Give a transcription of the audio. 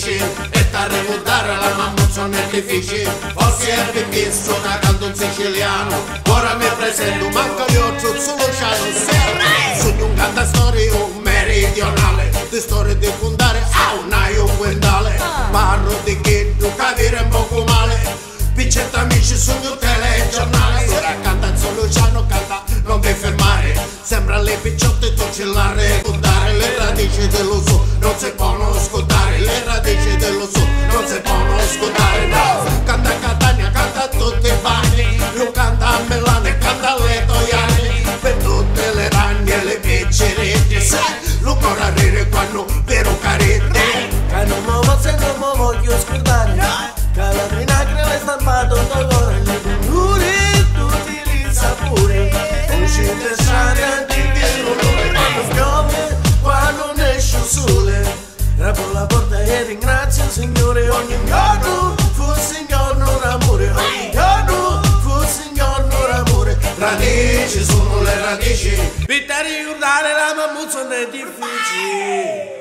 radici e da ricordare la mamma sono difficili. Forse è perché sono canto un siciliano, ora mi presento, manco io su Luciano. Sogno un cantastorie, un meridionale, di storie di fondare a un aio quintale. Parlo di che tu capire un poco male, piccetta amici sogno telegiornale. Ora canta su Luciano, canta non ti fermare, sembra le picciotte tu ce la ricordare. Le radici dello so non si possono ascoltare, le radici dello so non si possono ascoltare. No, canta a Catania, canta a tutti i bagni, io canta a Milano e canta alle Toiane, per tutte le ragne e le piccerette. Sai, lo corre a rire quando vero carette. Che non mi posso, non mi voglio scordare, che la vinagre l'hai stampato d'olore, le verdure tutti li sapori, uscite strane antiche l'olore. Quando piove, quando ne esce il sole, apro la porta e ringrazio il Signore. Ogni giorno fu Signor non amore, ogni giorno fu Signor non amore. Radici sono le radici, Per te ricordare la mamma sono difficili.